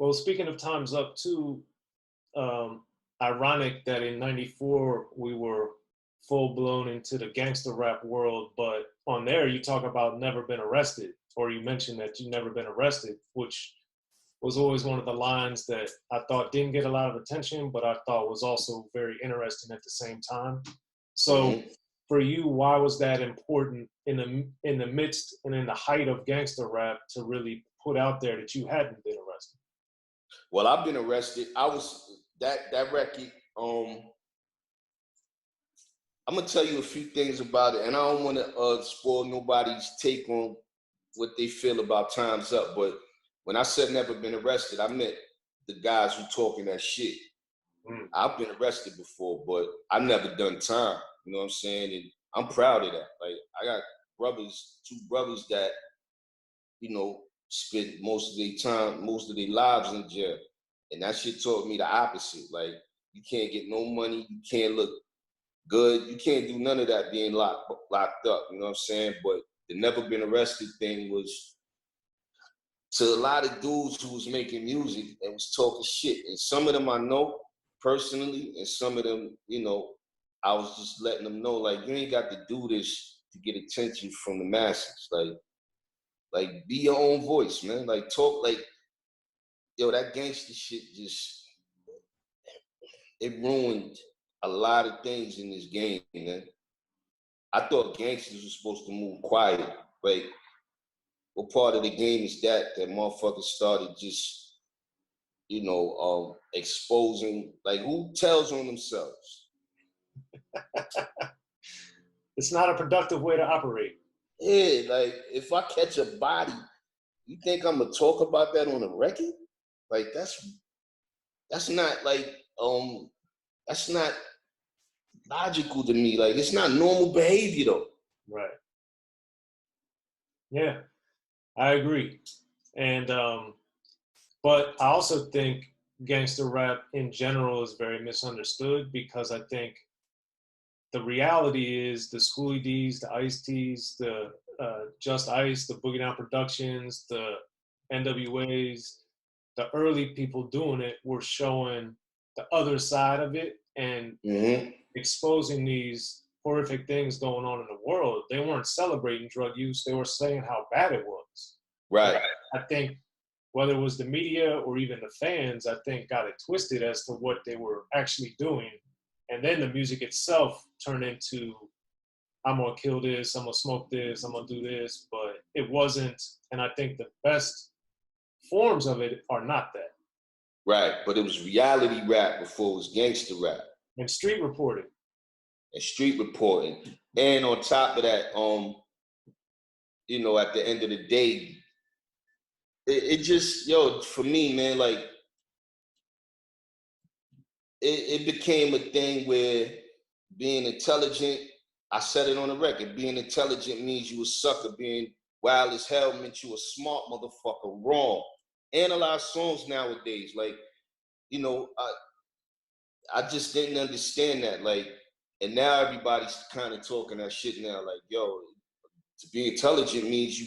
Well, speaking of Time's Up too, um, ironic that in '94 we were full blown into the gangster rap world, but on there you talk about never been arrested, or you mentioned that you never been arrested, which was always one of the lines that I thought didn't get a lot of attention, but I thought was also very interesting at the same time. So Mm-hmm. for you, why was that important in the midst and in the height of gangster rap to really put out there that you hadn't been arrested? Well, I've been arrested. I was that record. I'm gonna tell you a few things about it, and I don't want to spoil nobody's take on what they feel about Time's Up. But when I said never been arrested, I meant the guys who talking that shit. Mm. I've been arrested before, but I've never done time. You know what I'm saying? And I'm proud of that. Like I got two brothers that spent most of their time, most of their lives in jail, and that shit taught me the opposite. Like you can't get no money, you can't look good. You can't do none of that being locked up. You know what I'm saying? But the never been arrested thing was to a lot of dudes who was making music and was talking shit. And some of them I know personally, and some of them, I was just letting them know, like, you ain't got to do this to get attention from the masses. Like be your own voice, man. Like talk like, that gangster shit it ruined a lot of things in this game, man. I thought gangsters were supposed to move quiet. Like, what part of the game is that motherfuckers started just, exposing, like, who tells on themselves? It's not a productive way to operate. Yeah, like, if I catch a body, you think I'm gonna talk about that on a record? Like, that's not, like, that's not logical to me. Like, it's not normal behavior, though. Right. Yeah, I agree. And but I also think gangster rap in general is very misunderstood, because I think the reality is the Schoolie D's, the Ice-T's, the Just Ice, the Boogie Down Productions, the N.W.A's, the early people doing it were showing the other side of it and exposing these horrific things going on in the world. They weren't celebrating drug use. They were saying how bad it was. Right. I think whether it was the media or even the fans, I think got it twisted as to what they were actually doing. And then the music itself turned into, I'm gonna kill this, I'm gonna smoke this, I'm gonna do this, but it wasn't. And I think the best forms of it are not that. Right, but it was reality rap before it was gangster rap. And street reporting. And street reporting. And on top of that, at the end of the day, it just, for me, man, like, it became a thing where being intelligent, I said it on the record, being intelligent means you a sucker. Being wild as hell meant you a smart motherfucker. Wrong. Analyze songs nowadays. Like, I just didn't understand that. Like, and now everybody's kind of talking that shit now. Like, to be intelligent means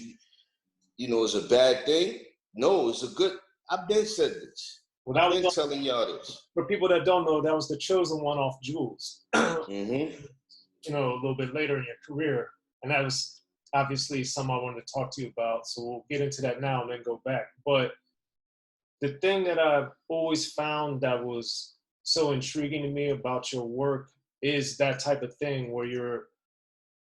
it's a bad thing. No, it's a good. I've been said this. Well, I've been telling y'all this. For people that don't know, that was the chosen one off Jules. Mm-hmm. A little bit later in your career. And that was obviously something I wanted to talk to you about. So we'll get into that now and then go back. But the thing that I've always found that was so intriguing to me about your work is that type of thing where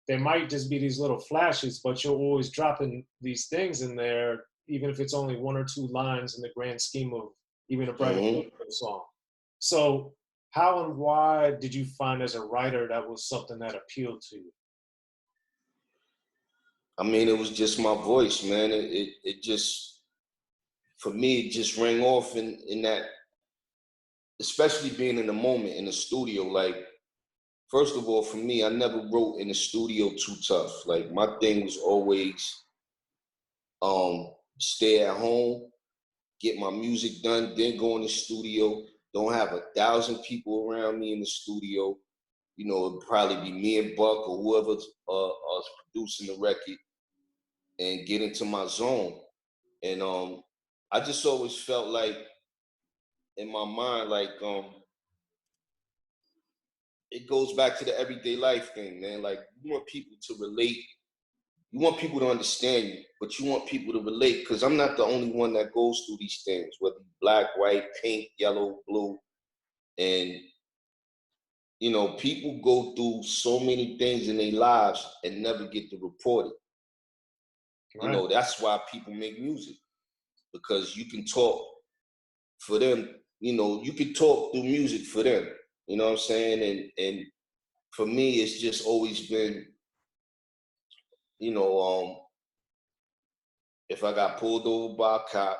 there might just be these little flashes, but you're always dropping these things in there, even if it's only one or two lines in the grand scheme of even a Brighter song. So how and why did you find as a writer that was something that appealed to you? I mean, it was just my voice, man. It just, for me, it just rang off in that, especially being in the moment in the studio. Like, first of all, for me, I never wrote in the studio too tough. Like, my thing was always stay at home, get my music done, then go in the studio. Don't have 1,000 people around me in the studio. It'd probably be me and Buck or whoever's producing the record, and get into my zone. And I just always felt like in my mind, like it goes back to the everyday life thing, man. Like you want people to relate, you want people to understand you, but you want people to relate, because I'm not the only one that goes through these things, whether black, white, pink, yellow, blue. And you know, people go through so many things in their lives and never get to report it. You know, that's why people make music, because you can talk for them. You know, you can talk through music for them. You know what I'm saying? And for me, it's just always been, you know, if I got pulled over by a cop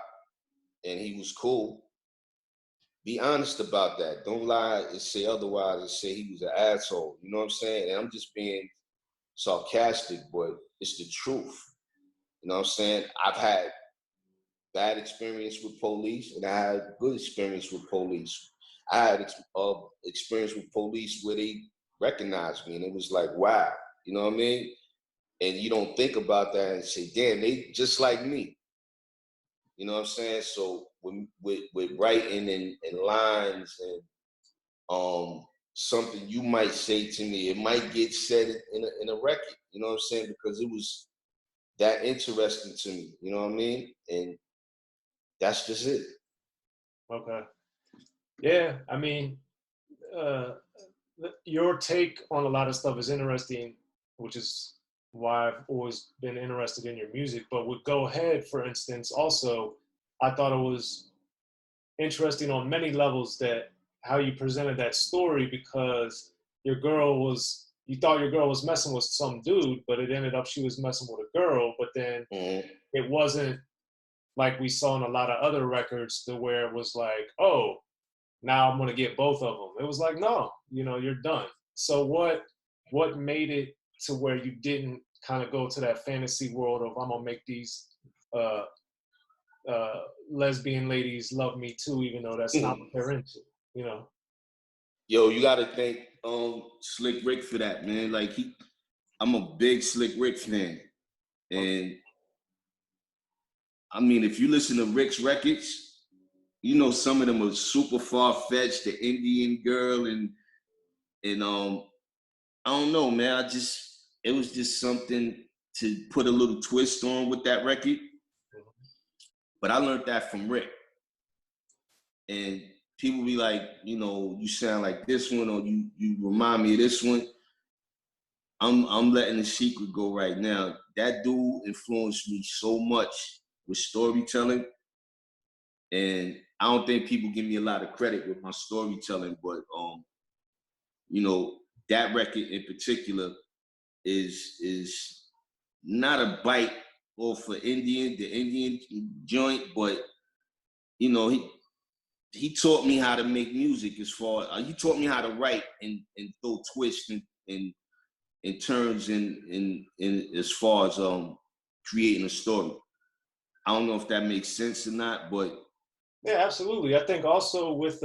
and he was cool, be honest about that. Don't lie and say otherwise and say he was an asshole. You know what I'm saying? And I'm just being sarcastic, but it's the truth. You know what I'm saying? I've had bad experience with police, and I had good experience with police. I had experience with police where they recognized me, and it was like, wow, you know what I mean? And you don't think about that and say, damn, they just like me. You know what I'm saying? So with writing and lines and something you might say to me, it might get said in a record. You know what I'm saying? Because it was that interesting to me. You know what I mean? And that's just it. Okay. Yeah, I mean, your take on a lot of stuff is interesting, which is why I've always been interested in your music. But with Go Ahead, for instance, also, I thought it was interesting on many levels that how you presented that story, because you thought your girl was messing with some dude, but it ended up she was messing with a girl. But then it wasn't like we saw in a lot of other records to where it was like, oh, now I'm gonna get both of them. It was like, no, you know, you're done. So what made it to where you didn't kind of go to that fantasy world of I'm gonna make these uh, lesbian ladies love me too, even though that's not what they're into, you know? Yo, you gotta thank Slick Rick for that, man. Like I'm a big Slick Rick fan. And I mean, if you listen to Rick's records, you know some of them are super far-fetched, the Indian girl and I don't know, man. It was just something to put a little twist on with that record. But I learned that from Rick. And people be like, you know, you sound like this one, or you remind me of this one. I'm letting the secret go right now. That dude influenced me so much with storytelling. And I don't think people give me a lot of credit with my storytelling, but you know, that record in particular is not a bite off for the Indian joint, but you know, he taught me how to make music. As far he taught me how to write and throw twists and turns in as far as creating a story. I don't know if that makes sense or not, but Yeah, absolutely. I think also with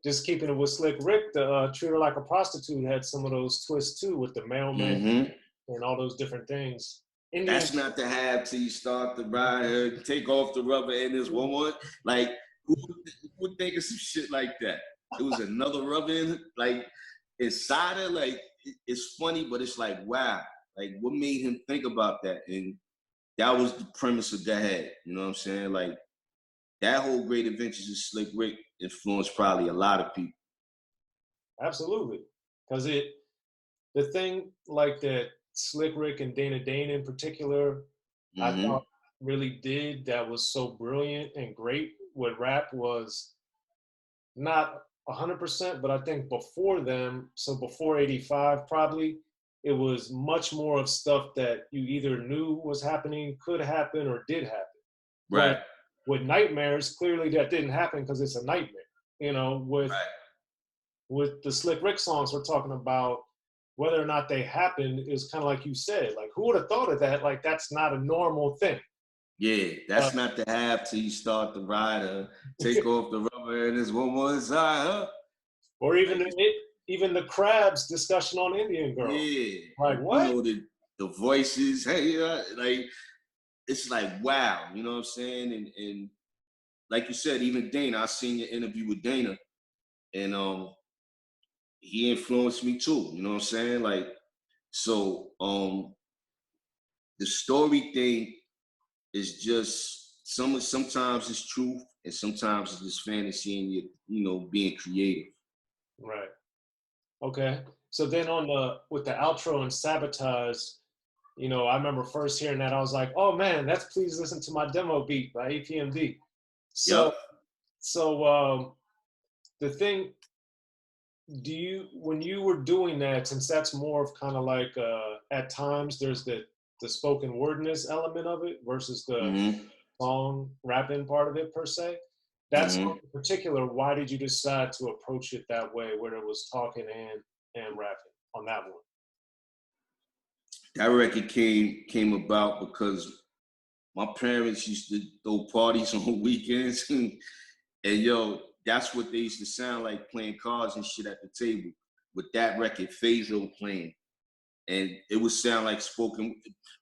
just keeping it with Slick Rick, the Treat Her Like a Prostitute had some of those twists too, with the mailman and all those different things. That's not to have till you start to ride her, take off the rubber and this woman. Like, who would think of some shit like that? It was another rubber in, like, inside her. Like, it's funny, but it's like, wow. Like, what made him think about that? And that was the premise of that head. You know what I'm saying? Like, that whole Great Adventures of Slick Rick influenced probably a lot of people. Absolutely. Because the thing like that Slick Rick and Dana Dane in particular, I thought really did that was so brilliant and great with rap was not 100%, but I think before them, so before 85 probably, it was much more of stuff that you either knew was happening, could happen, or did happen. Right. With Nightmares, clearly that didn't happen because it's a nightmare. You know, with the Slick Rick songs, we're talking about whether or not they happened is kind of like you said. Like, who would have thought of that? Like, that's not a normal thing. Yeah, that's not to have till you start to ride her, take off the rubber and it's one more side, huh? Or even like, even the Crabs discussion on Indian Girl. Yeah. Like, what? You know, the voices, hey, like, it's like, wow, you know what I'm saying? And like you said, even Dana, I seen your interview with Dana, and he influenced me too. You know what I'm saying? Like, so the story thing is just sometimes it's truth and sometimes it's just fantasy and you know, being creative. Right. Okay. So then with the outro and Sabotage, you know, I remember first hearing that, I was like, oh man, that's Please Listen to My Demo Beat by APMD. So, Yep. so the thing, when you were doing that, since that's more of kind of like, at times there's the spoken wordness element of it versus the song rapping part of it per se. That's in particular, why did you decide to approach it that way, where it was talking and rapping on that one? That record came about because my parents used to throw parties on weekends, and yo, that's what they used to sound like, playing cards and shit at the table with that record, Phaso, playing. And it would sound like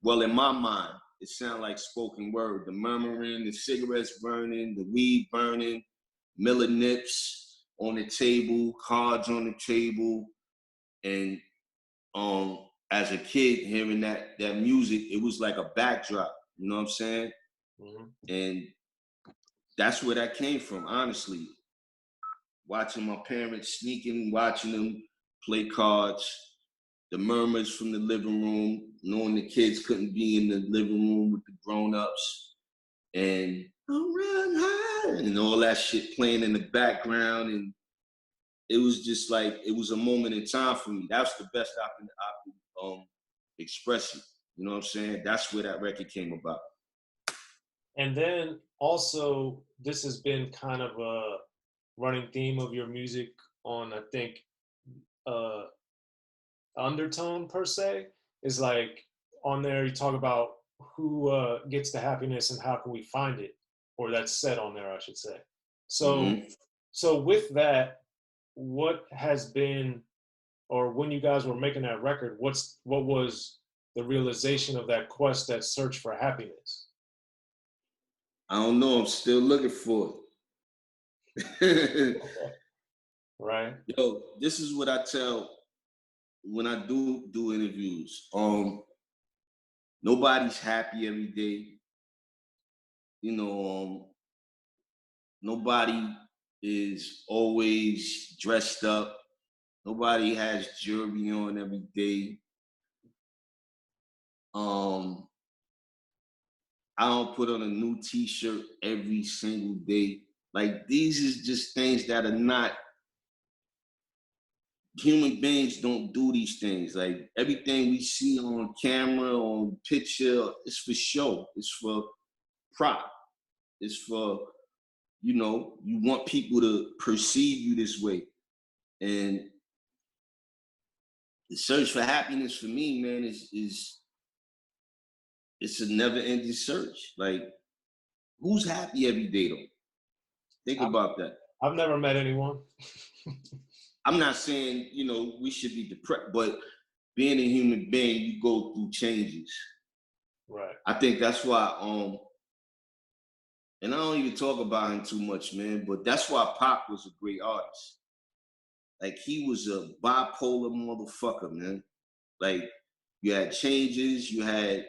well, in my mind, it sounded like spoken word. The murmuring, the cigarettes burning, the weed burning, Miller Nips on the table, cards on the table. And as a kid, hearing that music, it was like a backdrop, you know what I'm saying? And that's where that came from, honestly. Watching my parents sneaking, watching them play cards, the murmurs from the living room, knowing the kids couldn't be in the living room with the grown-ups, and and all that shit playing in the background. And it was just like, it was a moment in time for me. That's the best I can express it. You know what I'm saying? That's where that record came about. And then also, this has been kind of a running theme of your music on, I think, undertone per se, is like on there you talk about who gets the happiness and how can we find it, or that's said on there, I should say. So so with that, what has been, or when you guys were making that record, what was the realization of that quest, that search for happiness? I don't know, I'm still looking for it. Okay. Right. Yo, this is what I tell when I do interviews. Nobody's happy every day. You know, nobody is always dressed up. Nobody has jewelry on every day. I don't put on a new t-shirt every single day. Like, these is just things that are not, human beings don't do these things. Like, everything we see on camera, on picture, it's for show. It's for prop. It's for, you know, you want people to perceive you this way. And the search for happiness for me, man, is it's a never-ending search. Like, who's happy every day though? Think about that. I've never met anyone. I'm not saying, you know, we should be depressed, but being a human being, you go through changes. Right. I think that's why, and I don't even talk about him too much, man, but that's why Pac was a great artist. Like, he was a bipolar motherfucker, man. Like, you had Changes, you had,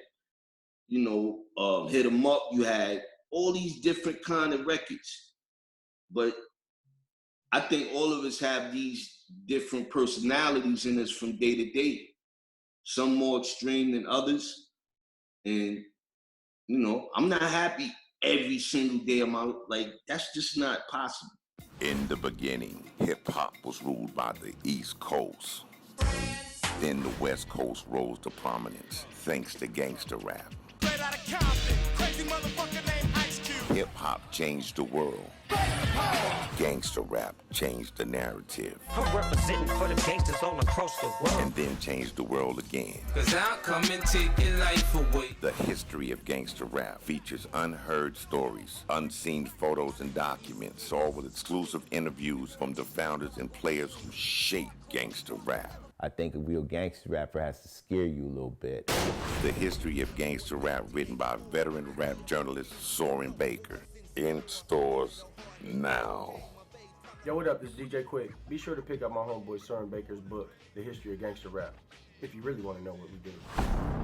you know, Hit 'Em Up, you had all these different kind of records. But I think all of us have these different personalities in us from day to day. Some more extreme than others. And, you know, I'm not happy every single day of my life. Like, that's just not possible. In the beginning, hip-hop was ruled by the East Coast. Then the West Coast rose to prominence thanks to gangster rap. Hip-hop changed the world. Gangster rap changed the narrative. I'm representing for the gangsters all across the world. And then changed the world again. 'Cause I'll come and take your life away. The history of gangster rap features unheard stories, unseen photos and documents, all with exclusive interviews from the founders and players who shaped gangster rap. I think a real gangster rapper has to scare you a little bit. The history of gangster rap, written by veteran rap journalist Soren Baker. In stores now. Yo, what up? This is DJ Quick. Be sure to pick up my homeboy Soren Baker's book, The History of Gangster Rap, if you really want to know what we do.